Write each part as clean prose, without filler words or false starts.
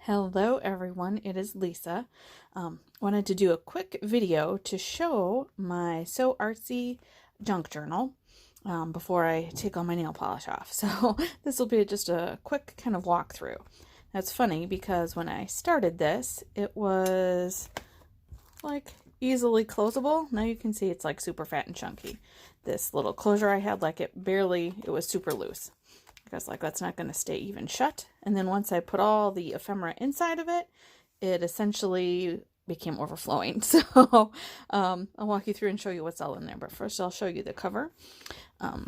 Hello everyone, it is Lisa. Wanted to do a quick video to show my So Artsy junk journal before I take all my nail polish off. So this will be just a quick kind of walkthrough. That's funny because when I started this, it was like easily closable. Now you can see it's like super fat and chunky. This little closure I had, like it was super loose. I was like, that's not going to stay even shut. And then once I put all the ephemera inside of it, it essentially became overflowing. So I'll walk you through and show you what's all in there. But first I'll show you the cover. I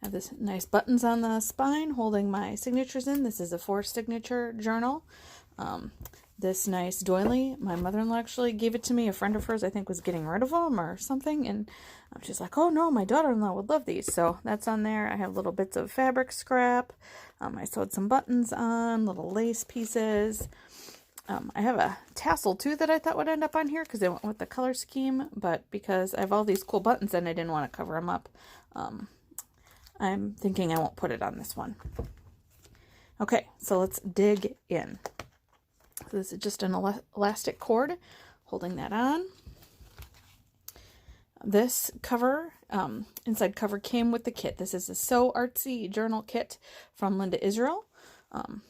have this nice buttons on the spine holding my signatures in. This is a 4-signature journal. This nice doily, my mother-in-law actually gave it to me. A friend of hers, I think, was getting rid of them or something, and she's like, oh no, my daughter-in-law would love these. So that's on there. I have little bits of fabric scrap. I sewed some buttons on, little lace pieces. I have a tassel too that I thought would end up on here because they went with the color scheme, but because I have all these cool buttons and I didn't want to cover them up, I'm thinking I won't put it on this one. Okay, so let's dig in. So this is just an elastic cord holding that on. This cover, inside cover came with the kit. This is a So Artsy journal kit from Linda Israel.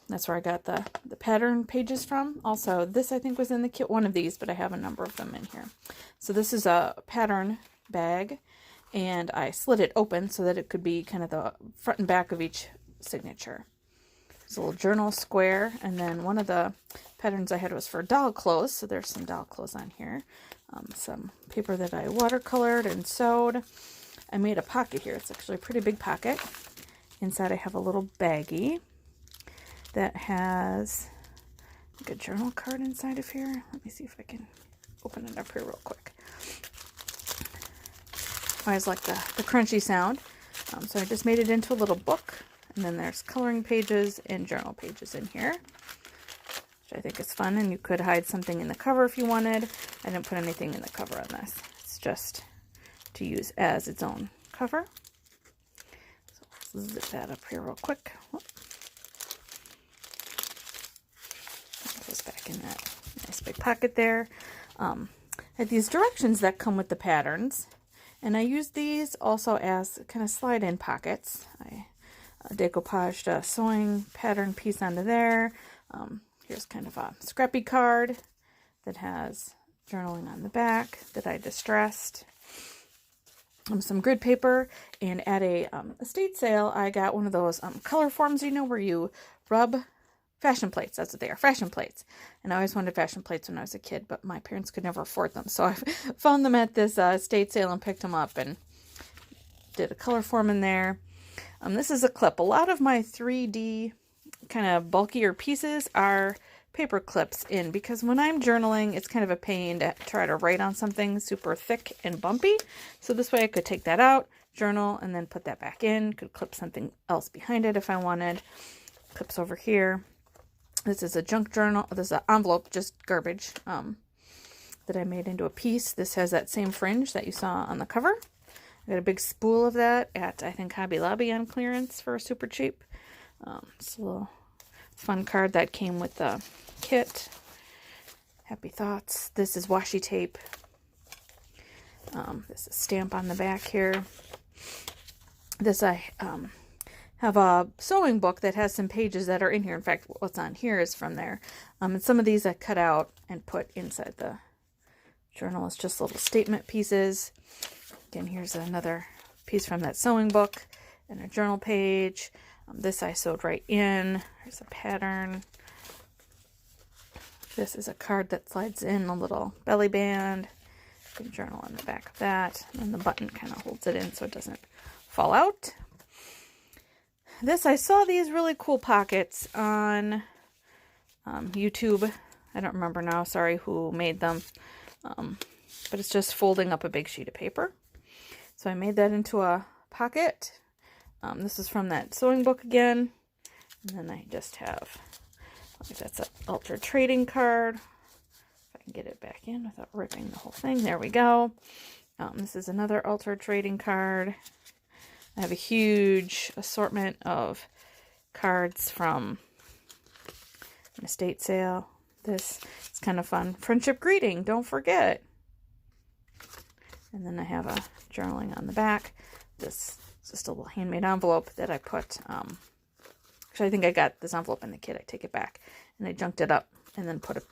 That's where I got the pattern pages from. Also, this I think was in the kit, one of these, but I have a number of them in here. So this is a pattern bag, and I slid it open so that it could be kind of the front and back of each signature. It's a little journal square, and then one of the patterns I had was for doll clothes, so there's some doll clothes on here. Some paper that I watercolored and sewed. I made a pocket here. It's actually a pretty big pocket. Inside I have a little baggie that has like a journal card inside of here. Let me see if I can open it up here real quick. I always like the crunchy sound. So I just made it into a little book. And then there's coloring pages and journal pages in here, which I think is fun. And you could hide something in the cover if you wanted. I didn't put anything in the cover on this. It's just to use as its own cover. So let's zip that up here real quick. Whoop. That goes back in that nice big pocket there. I have these directions that come with the patterns. And I use these also as kind of slide-in pockets. I decoupaged a sewing pattern piece onto there. Here's kind of a scrappy card that has journaling on the back that I distressed. Some grid paper, and at a estate sale I got one of those color forms, you know, where you rub fashion plates. That's what they are, fashion plates. And I always wanted fashion plates when I was a kid, but my parents could never afford them. So I found them at this estate sale and picked them up and did a color form in there. This is a clip. A lot of my 3D kind of bulkier pieces are paper clips in, because when I'm journaling, it's kind of a pain to try to write on something super thick and bumpy. So this way I could take that out, journal, and then put that back in. Could clip something else behind it if I wanted. Clips over here. This is a junk journal. This is an envelope, just garbage, that I made into a piece. This has that same fringe that you saw on the cover. I got a big spool of that at, I think, Hobby Lobby on clearance for super cheap. It's a little fun card that came with the kit. Happy thoughts. This is washi tape. This is a stamp on the back here. This I have a sewing book that has some pages that are in here. In fact, what's on here is from there. And some of these I cut out and put inside the journal. It's just little statement pieces. Again, here's another piece from that sewing book and a journal page. This I sewed right in. There's a pattern. This is a card that slides in a little belly band. You can journal on the back of that. And the button kind of holds it in so it doesn't fall out. This, I saw these really cool pockets on YouTube. I don't remember now. Sorry who made them. But it's just folding up a big sheet of paper. So I made that into a pocket. This is from that sewing book again. And then I just have, that's an Ultra trading card. If I can get it back in without ripping the whole thing. There we go. This is another Ultra trading card. I have a huge assortment of cards from an estate sale. This is kind of fun. Friendship greeting, don't forget. And then I have a journaling on the back. This is just a little handmade envelope that I put, actually I think I got this envelope in the kit. I take it back. And I junked it up and then put a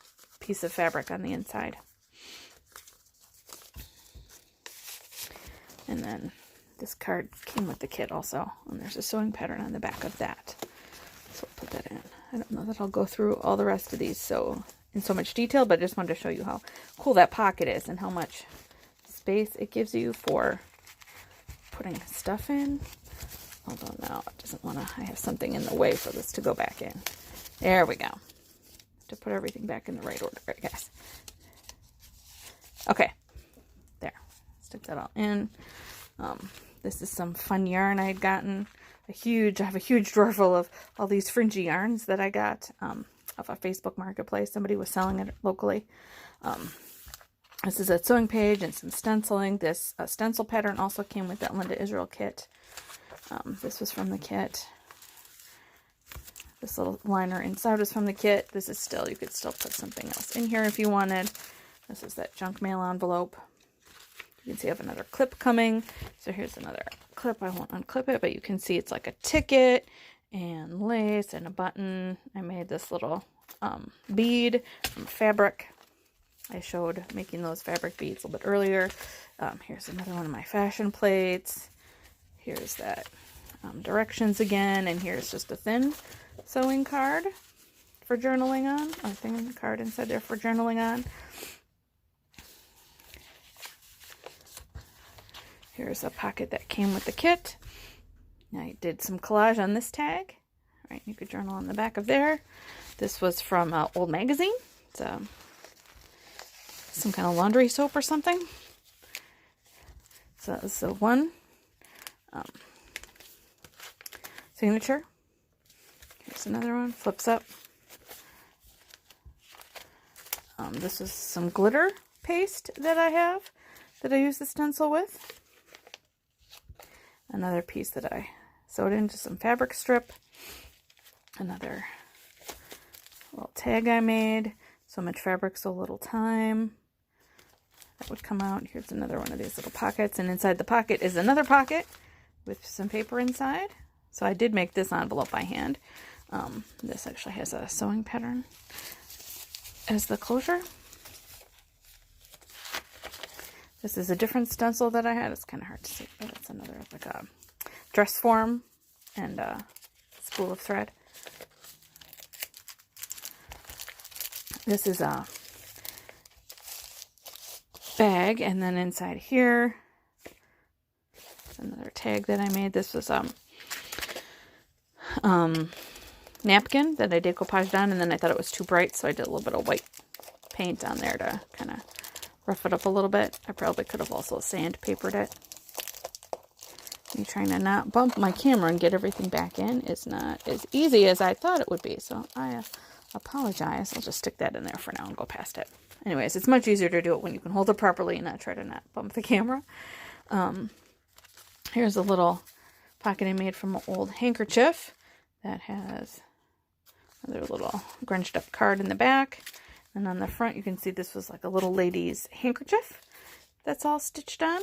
piece of fabric on the inside. And then this card came with the kit also. And there's a sewing pattern on the back of that. So I'll put that in. I don't know that I'll go through all the rest of these in so much detail, but I just wanted to show you how cool that pocket is and how much space it gives you for putting stuff in. Although now it doesn't want to, I have something in the way for this to go back in. There we go. To put everything back in the right order, I guess. Okay. There. Stick that all in. This is some fun yarn I had gotten. I have a huge drawer full of all these fringy yarns that I got off a Facebook marketplace. Somebody was selling it locally. This is a sewing page and some stenciling. This stencil pattern also came with that Linda Israel kit. This was from the kit. This little liner inside was from the kit. This is still, you could still put something else in here if you wanted. This is that junk mail envelope. You can see I have another clip coming. So here's another clip. I won't unclip it, but you can see it's like a ticket and lace and a button. I made this little bead from fabric. I showed making those fabric beads a little bit earlier. Here's another one of my fashion plates. Here's that directions again, and here's just a thin sewing card for journaling on. A thin card inside there for journaling on. Here's a pocket that came with the kit. I did some collage on this tag. All right, you could journal on the back of there. This was from Old Magazine. It's some kind of laundry soap or something. So this is one signature. Here's another one. Flips up. This is some glitter paste that I have that I use the stencil with. Another piece that I sewed into some fabric strip. Another little tag I made. So much fabric, so little time. That would come out. Here's another one of these little pockets. And inside the pocket is another pocket with some paper inside. So I did make this envelope by hand. This actually has a sewing pattern as the closure. This is a different stencil that I had. It's kind of hard to see, but it's another like a dress form and a spool of thread. This is a bag, and then inside here, another tag that I made. This was napkin that I decoupaged on, and then I thought it was too bright, so I did a little bit of white paint on there to kind of rough it up a little bit. I probably could have also sandpapered it. Me trying to not bump my camera and get everything back in is not as easy as I thought it would be, so I apologize. I'll just stick that in there for now and go past it. Anyways, it's much easier to do it when you can hold it properly and not try to not bump the camera. Here's a little pocket I made from an old handkerchief that has another little grunched up card in the back. And on the front, you can see this was like a little lady's handkerchief that's all stitched on.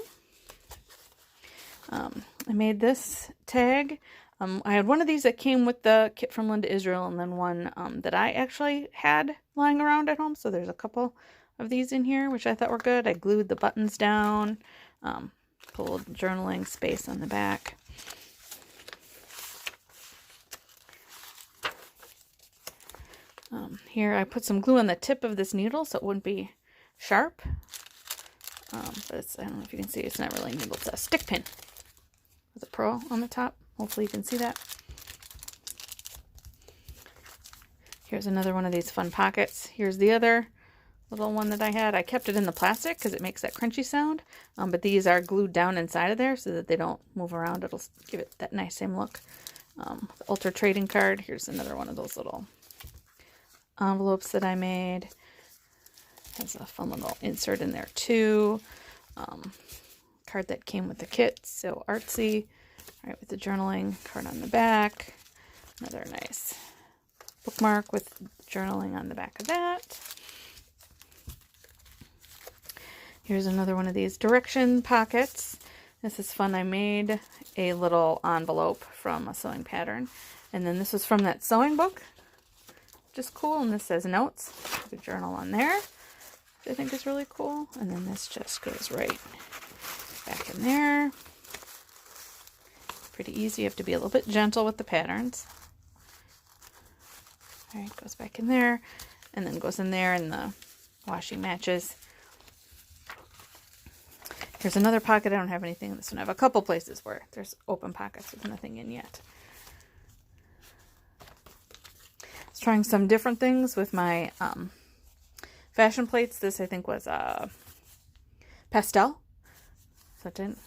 I made this tag. I had one of these that came with the kit from Linda Israel, and then one that I actually had lying around at home. So there's a couple of these in here, which I thought were good. I glued the buttons down, pulled journaling space on the back. Here I put some glue on the tip of this needle so it wouldn't be sharp. But it's, I don't know if you can see, it's not really a needle, it's a stick pin with a pearl on the top. Hopefully you can see that. Here's another one of these fun pockets. Here's the other little one that I had. I kept it in the plastic because it makes that crunchy sound. But these are glued down inside of there so that they don't move around. It'll give it that nice same look. The Ultra Trading card. Here's another one of those little envelopes that I made. Has a fun little insert in there too. Card that came with the kit, so artsy. All right, with the journaling card on the back. Another nice bookmark with journaling on the back of that. Here's another one of these direction pockets. This is fun. I made a little envelope from a sewing pattern. And then this was from that sewing book. Just cool. And this says notes. You could journal on there, which I think is really cool. And then this just goes right back in there. Pretty easy. You have to be a little bit gentle with the patterns. All right, goes back in there. And then goes in there, and the washi matches. Here's another pocket. I don't have anything in this one. I have a couple places where there's open pockets with nothing in yet. I was trying some different things with my fashion plates. This, I think, was pastel. So it didn't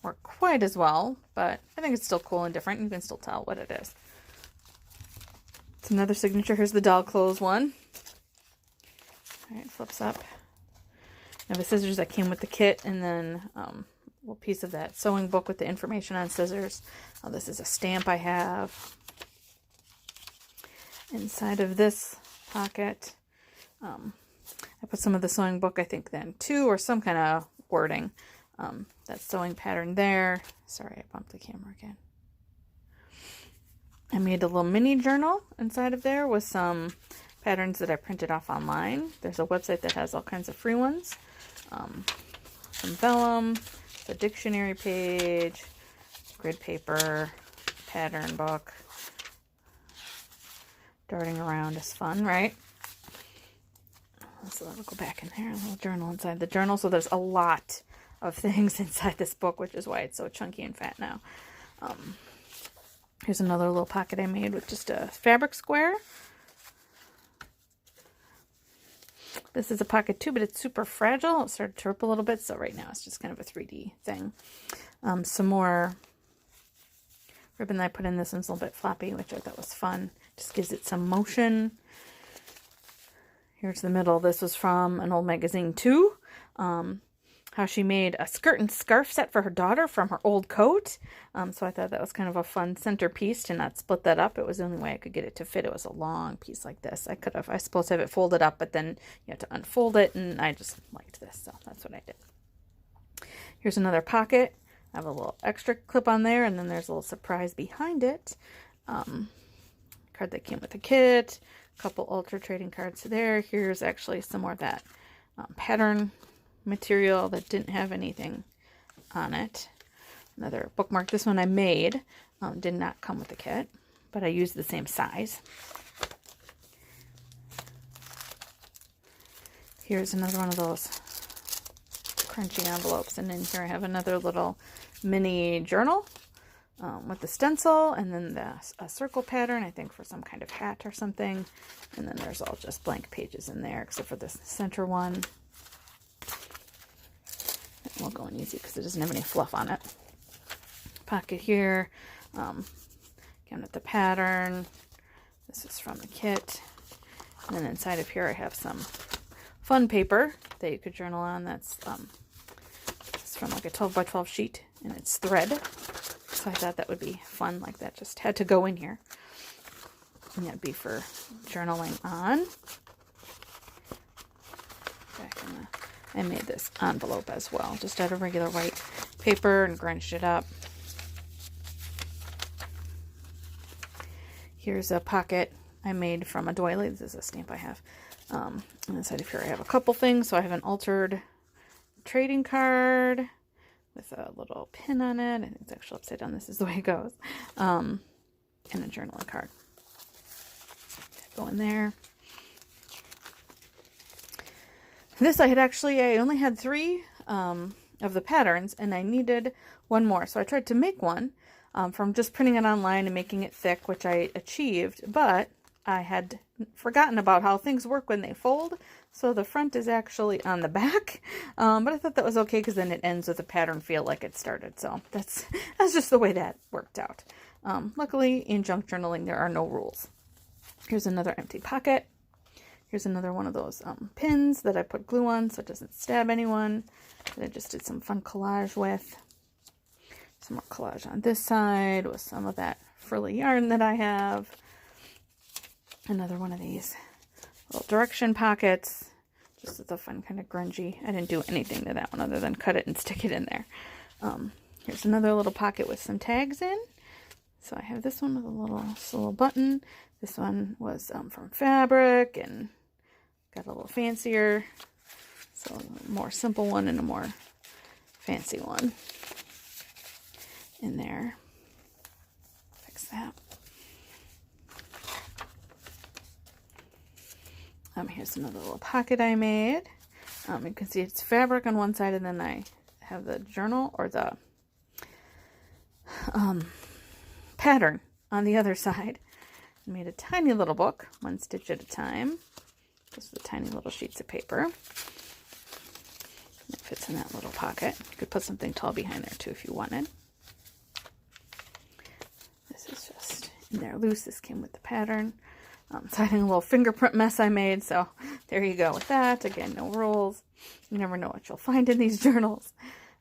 work quite as well, but I think it's still cool and different. You can still tell what it is. It's another signature. Here's the doll clothes one. All right, flips up. I have the scissors that came with the kit, and then a little piece of that sewing book with the information on scissors. Oh, this is a stamp I have. Inside of this pocket, I put some of the sewing book, I think then too, or some kind of wording. That sewing pattern there. Sorry, I bumped the camera again. I made a little mini journal inside of there with some patterns that I printed off online. There's a website that has all kinds of free ones. Some vellum, a dictionary page, grid paper, pattern book. Darting around is fun, right? So that'll go back in there. A little journal inside the journal. So there's a lot of things inside this book, which is why it's so chunky and fat now. Here's another little pocket I made with just a fabric square. This is a pocket too, but it's super fragile. It started to rip a little bit, so right now it's just kind of a 3D thing. Some more ribbon that I put in. This one's a little bit floppy, which I thought was fun. Just gives it some motion. Here's the middle. This was from an old magazine too. How she made a skirt and scarf set for her daughter from her old coat. So I thought that was kind of a fun centerpiece to not split that up. It was the only way I could get it to fit. It was a long piece like this. I supposed to have it folded up, but then you have to unfold it, and I just liked this, so that's what I did. Here's another pocket. I have a little extra clip on there, and then there's a little surprise behind it. Card that came with the kit. A couple Ultra trading cards there. Here's actually some more of that pattern material that didn't have anything on it. Another bookmark. This one I made. Did not come with the kit, but I used the same size. Here's another one of those crunchy envelopes, and then here I have another little mini journal with the stencil, and then a circle pattern, I think for some kind of hat or something. And then there's all just blank pages in there, except for this center one. It won't go in easy because it doesn't have any fluff on it. Pocket here. Again with the pattern. This is from the kit. And then inside of here I have some fun paper that you could journal on. That's it's from like a 12 by 12 sheet, and it's thread. So I thought that would be fun. Like that just had to go in here. And that'd be for journaling on. Back in the, I made this envelope as well, just out of regular white paper and grunched it up. Here's a pocket I made from a doily. This is a stamp I have. And inside of here I have a couple things. So I have an altered trading card with a little pin on it. I think it's actually upside down. This is the way it goes. And a journaling card. Go in there. This I only had 3 of the patterns, and I needed one more. So I tried to make one from just printing it online and making it thick, which I achieved, but I had forgotten about how things work when they fold. So the front is actually on the back, but I thought that was okay because then it ends with a pattern feel like it started. So that's just the way that worked out. Luckily, in junk journaling, there are no rules. Here's another empty pocket. Here's another one of those pins that I put glue on so it doesn't stab anyone. That I just did some fun collage with. Some more collage on this side with some of that frilly yarn that I have. Another one of these little direction pockets. Just as a fun kind of grungy. I didn't do anything to that one other than cut it and stick it in there. Here's another little pocket with some tags in. So I have this one with a little button. This one was from fabric and got a little fancier. So a more simple one and a more fancy one in there. Fix that. Here's another little pocket I made. You can see it's fabric on one side, and then I have the journal or the pattern on the other side. I made a tiny little book, one stitch at a time. Just the tiny little sheets of paper. It fits in that little pocket. You could put something tall behind there too if you wanted. This is just in there loose. This came with the pattern. So I had a little fingerprint mess I made, so there you go with that. Again, no rules. You never know what you'll find in these journals.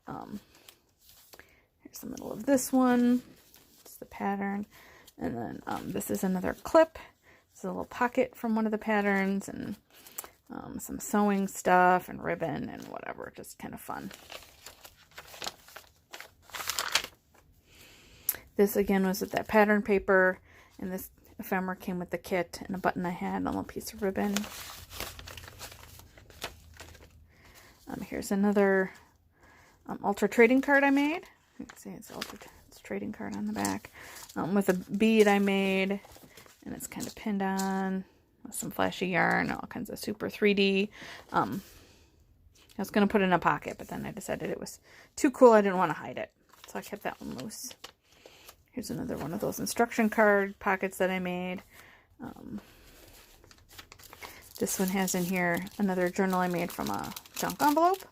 Here's the middle of this one. It's the pattern. And then this is another clip. It's a little pocket from one of the patterns, and some sewing stuff and ribbon and whatever. Just kind of fun. This again was with that pattern paper, and this ephemera came with the kit and a button I had and a little piece of ribbon. Here's another ultra trading card I made. You can see it's trading card on the back with a bead I made, and it's kind of pinned on with some flashy yarn, all kinds of super 3D. I was going to put it in a pocket, but then I decided it was too cool. I didn't want to hide it, so I kept that one loose. Here's another one of those instruction card pockets that I made. This one has in here another journal I made from a junk envelope.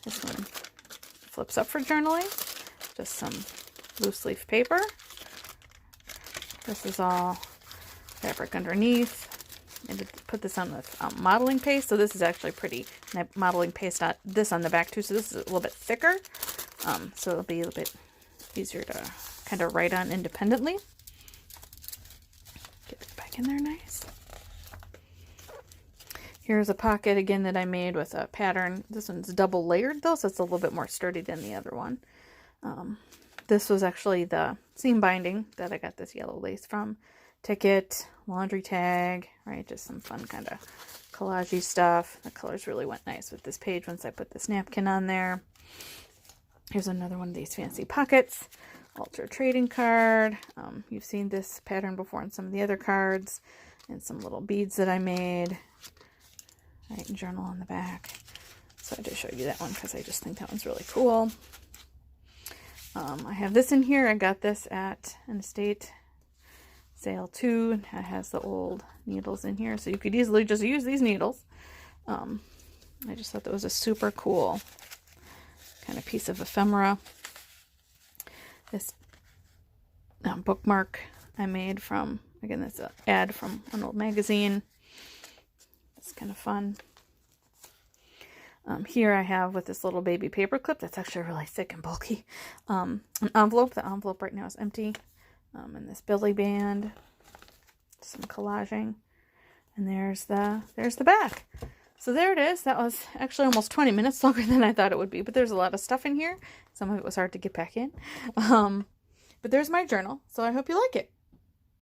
This one flips up for journaling. Just some loose leaf paper. This is all fabric underneath. I did put this on with modeling paste, so this is actually pretty. And I modeling paste this on the back too, so this is a little bit thicker. So it'll be a little bit easier to kind of write on independently. Get it back in there nice. Here's a pocket again that I made with a pattern. This one's double layered though, so it's a little bit more sturdy than the other one. This was actually the seam binding that I got this yellow lace from. Ticket, laundry tag, right? Just some fun kind of collagey stuff. The colors really went nice with this page once I put this napkin on there. Here's another one of these fancy pockets. Ultra trading card. You've seen this pattern before on some of the other cards. And some little beads that I made. Right, and journal on the back. So I just showed you that one because I just think that one's really cool. I have this in here. I got this at an estate sale too. It has the old needles in here, so you could easily just use these needles. I just thought that was a super cool kind of piece of ephemera. This bookmark I made from, again, that's an ad from an old magazine. It's kind of fun. Here I have with this little baby paper clip that's actually really thick and bulky. An envelope. The envelope right now is empty. And this Billy band. Some collaging. And there's the back. So there it is. That was actually almost 20 minutes longer than I thought it would be. But there's a lot of stuff in here. Some of it was hard to get back in. But there's my journal. So I hope you like it.